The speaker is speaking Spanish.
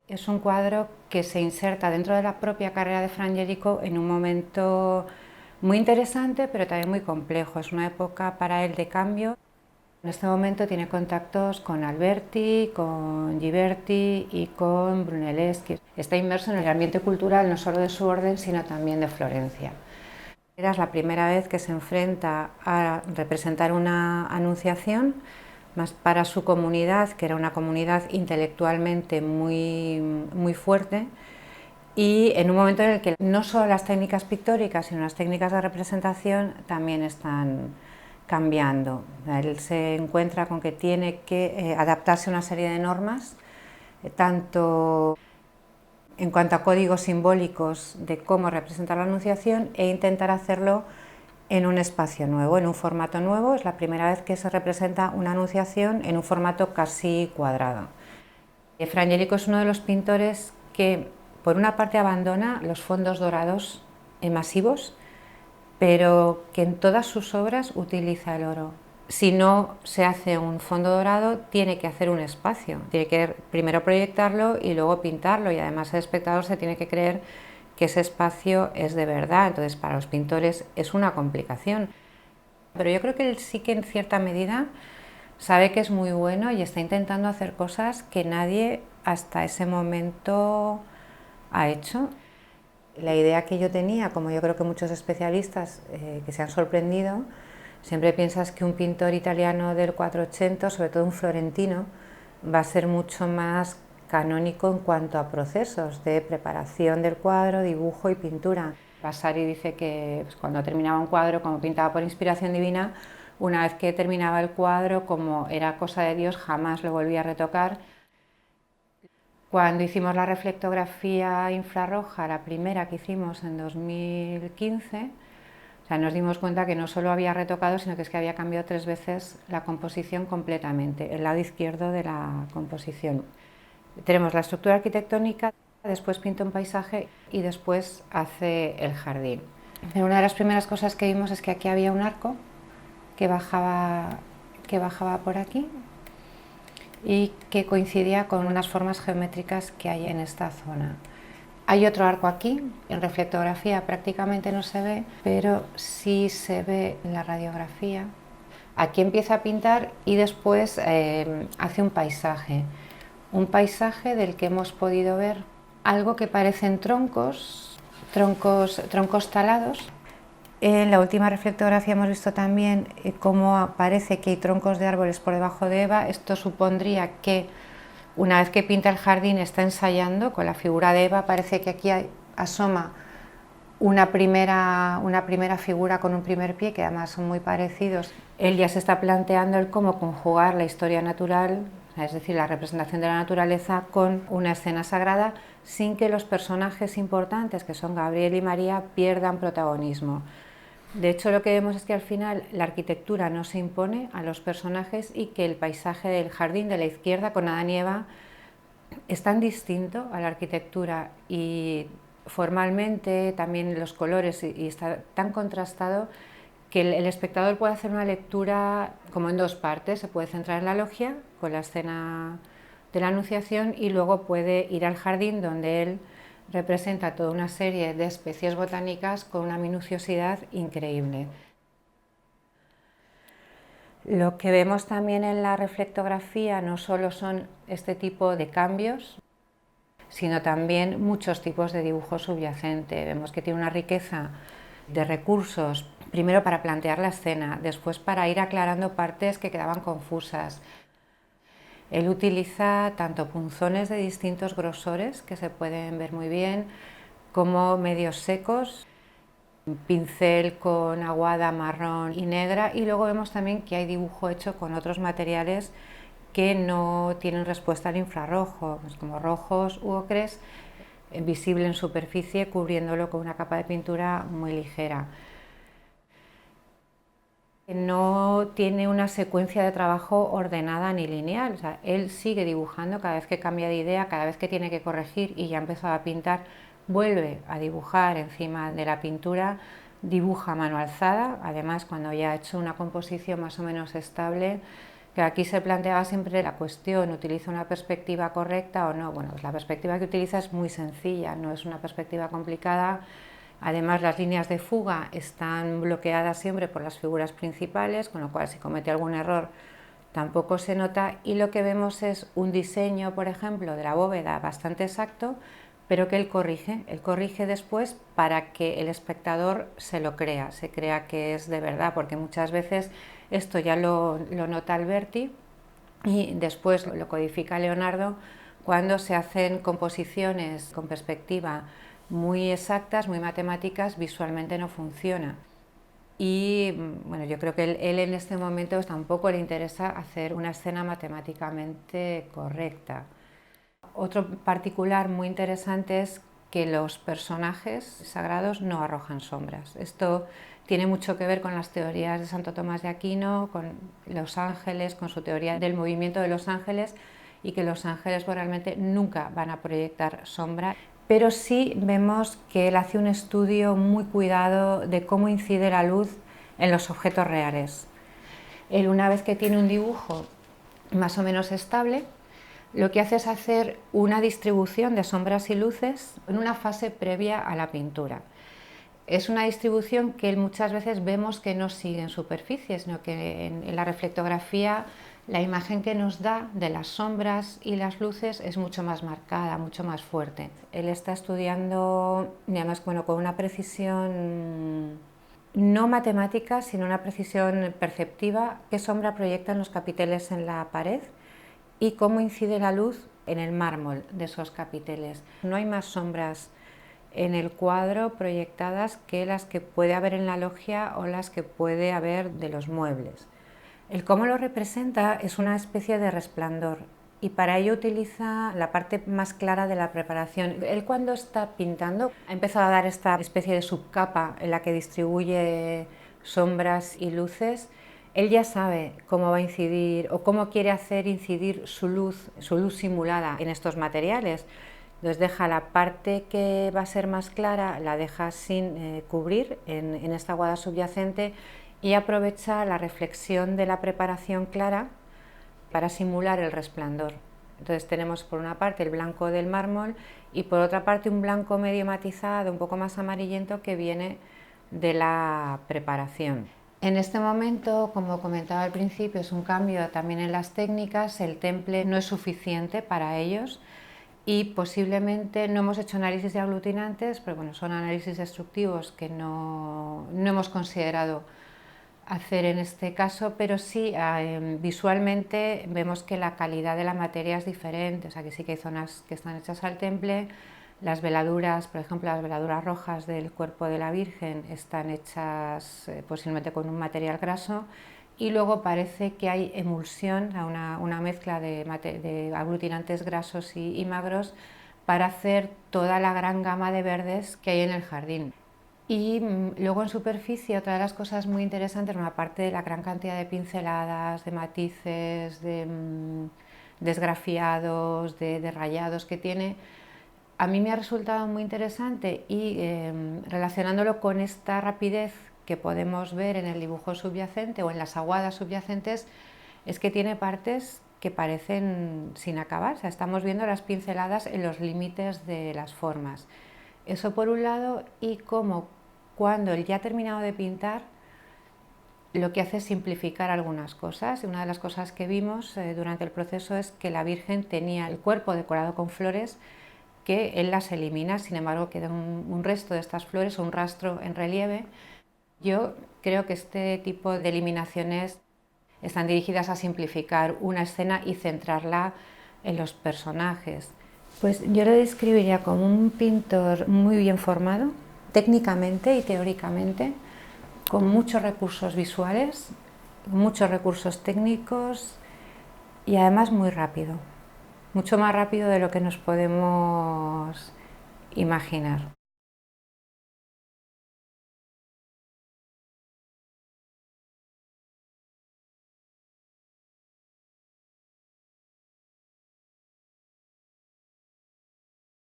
Es un cuadro que se inserta dentro de la propia carrera de Frangélico en un momento muy interesante, pero también muy complejo. Es una época para él de cambio. En este momento tiene contactos con Alberti, con Ghiberti y con Brunelleschi. Está inmerso en el ambiente cultural no solo de su orden, sino también de Florencia. Era la primera vez que se enfrenta a representar una anunciación, más para su comunidad, que era una comunidad intelectualmente muy fuerte, y en un momento en el que no solo las técnicas pictóricas, sino las técnicas de representación también están cambiando. Él se encuentra con que tiene que adaptarse a una serie de normas, tanto en cuanto a códigos simbólicos de cómo representar la anunciación, e intentar hacerlo en un espacio nuevo, en un formato nuevo. Es la primera vez que se representa una anunciación en un formato casi cuadrado. Frangélico es uno de los pintores que, por una parte, abandona los fondos dorados masivos, pero que en todas sus obras utiliza el oro. Si no se hace un fondo dorado, tiene que hacer un espacio, tiene que primero proyectarlo y luego pintarlo, y además el espectador se tiene que creer que ese espacio es de verdad. Entonces, para los pintores es una complicación. Pero yo creo que él sí que en cierta medida sabe que es muy bueno y está intentando hacer cosas que nadie hasta ese momento ha hecho. La idea que yo tenía, como yo creo que muchos especialistas que se han sorprendido, siempre piensas que un pintor italiano del 480, sobre todo un florentino, va a ser mucho más canónico en cuanto a procesos de preparación del cuadro, dibujo y pintura. Vasari dice que pues, cuando terminaba un cuadro, como pintaba por inspiración divina, una vez que terminaba el cuadro, como era cosa de Dios, jamás lo volvía a retocar. Cuando hicimos la reflectografía infrarroja, la primera que hicimos en 2015, o sea, nos dimos cuenta que no solo había retocado, sino que es que había cambiado 3 veces la composición completamente, el lado izquierdo de la composición. Tenemos la estructura arquitectónica, después pinta un paisaje y después hace el jardín. Pero una de las primeras cosas que vimos es que aquí había un arco que bajaba por aquí y que coincidía con unas formas geométricas que hay en esta zona. Hay otro arco aquí, en reflectografía prácticamente no se ve, pero sí se ve en la radiografía. Aquí empieza a pintar y después hace un paisaje del que hemos podido ver algo que parecen troncos talados. En la última reflectografía hemos visto también cómo parece que hay troncos de árboles por debajo de Eva. Esto supondría que una vez que pinta el jardín está ensayando con la figura de Eva. Parece que aquí asoma una primera figura con un primer pie, que además son muy parecidos. Él ya se está planteando el cómo conjugar la historia natural, es decir, la representación de la naturaleza, con una escena sagrada, sin que los personajes importantes, que son Gabriel y María, pierdan protagonismo. De hecho, lo que vemos es que al final la arquitectura no se impone a los personajes y que el paisaje del jardín de la izquierda con Adán y Eva es tan distinto a la arquitectura y formalmente también los colores, y está tan contrastado que el espectador puede hacer una lectura como en 2 partes. Se puede centrar en la logia con la escena de la Anunciación y luego puede ir al jardín, donde él representa toda una serie de especies botánicas con una minuciosidad increíble. Lo que vemos también en la reflectografía no solo son este tipo de cambios, sino también muchos tipos de dibujo subyacente. Vemos que tiene una riqueza de recursos, primero para plantear la escena, después para ir aclarando partes que quedaban confusas. Él utiliza tanto punzones de distintos grosores, que se pueden ver muy bien, como medios secos, un pincel con aguada marrón y negra, y luego vemos también que hay dibujo hecho con otros materiales que no tienen respuesta al infrarrojo, pues como rojos u ocres, visible en superficie, cubriéndolo con una capa de pintura muy ligera. No tiene una secuencia de trabajo ordenada ni lineal, o sea, él sigue dibujando cada vez que cambia de idea, cada vez que tiene que corregir y ya ha empezado a pintar, vuelve a dibujar encima de la pintura, dibuja a mano alzada. Además, cuando ya ha hecho una composición más o menos estable, Que aquí se planteaba siempre la cuestión, ¿utiliza una perspectiva correcta o no? Bueno, pues la perspectiva que utiliza es muy sencilla, no es una perspectiva complicada. Además, las líneas de fuga están bloqueadas siempre por las figuras principales, con lo cual si comete algún error tampoco se nota, y lo que vemos es un diseño, por ejemplo, de la bóveda bastante exacto, pero que él corrige después para que el espectador se lo crea, se crea que es de verdad, porque muchas veces esto ya lo nota Alberti y después lo codifica Leonardo cuando se hacen composiciones con perspectiva muy exactas, muy matemáticas, visualmente no funciona. Y bueno, yo creo que él en este momento tampoco le interesa hacer una escena matemáticamente correcta. Otro particular muy interesante es que los personajes sagrados no arrojan sombras. Esto tiene mucho que ver con las teorías de Santo Tomás de Aquino, con los ángeles, con su teoría del movimiento de los ángeles, y que los ángeles realmente nunca van a proyectar sombra. Pero sí vemos que él hace un estudio muy cuidado de cómo incide la luz en los objetos reales. Él, una vez que tiene un dibujo más o menos estable, lo que hace es hacer una distribución de sombras y luces en una fase previa a la pintura. Es una distribución que muchas veces vemos que no sigue en superficie, sino que en la reflectografía la imagen que nos da de las sombras y las luces es mucho más marcada, mucho más fuerte. Él está estudiando, además, bueno, con una precisión no matemática, sino una precisión perceptiva, qué sombra proyectan los capiteles en la pared y cómo incide la luz en el mármol de esos capiteles. No hay más sombras en el cuadro proyectadas que las que puede haber en la logia o las que puede haber de los muebles. El cómo lo representa es una especie de resplandor, y para ello utiliza la parte más clara de la preparación. Él, cuando está pintando, ha empezado a dar esta especie de subcapa en la que distribuye sombras y luces. Él ya sabe cómo va a incidir o cómo quiere hacer incidir su luz simulada en estos materiales. Entonces deja la parte que va a ser más clara, la deja sin cubrir en esta aguada subyacente, y aprovecha la reflexión de la preparación clara para simular el resplandor. Entonces tenemos por una parte el blanco del mármol y por otra parte un blanco medio matizado, un poco más amarillento, que viene de la preparación. En este momento, como comentaba al principio, es un cambio también en las técnicas. El temple no es suficiente para ellos y posiblemente no hemos hecho análisis de aglutinantes, pero bueno, son análisis destructivos que no hemos considerado hacer en este caso, pero sí visualmente vemos que la calidad de la materia es diferente. O sea, que sí que hay zonas que están hechas al temple. Las veladuras, por ejemplo, las veladuras rojas del cuerpo de la Virgen están hechas posiblemente con un material graso, y luego parece que hay emulsión, una mezcla de aglutinantes grasos y magros para hacer toda la gran gama de verdes que hay en el jardín. Y luego en superficie, otra de las cosas muy interesantes, aparte de la gran cantidad de pinceladas, de matices, de desgrafiados, de rayados que tiene, a mí me ha resultado muy interesante, y relacionándolo con esta rapidez que podemos ver en el dibujo subyacente o en las aguadas subyacentes, es que tiene partes que parecen sin acabar. O sea, estamos viendo las pinceladas en los límites de las formas. Eso por un lado, y como cuando él ya ha terminado de pintar, lo que hace es simplificar algunas cosas. Una de las cosas que vimos durante el proceso es que la Virgen tenía el cuerpo decorado con flores, que él las elimina, sin embargo queda un resto de estas flores o un rastro en relieve. Yo creo que este tipo de eliminaciones están dirigidas a simplificar una escena y centrarla en los personajes. Pues yo lo describiría como un pintor muy bien formado, técnicamente y teóricamente, con muchos recursos visuales, muchos recursos técnicos, y además muy rápido, mucho más rápido de lo que nos podemos imaginar.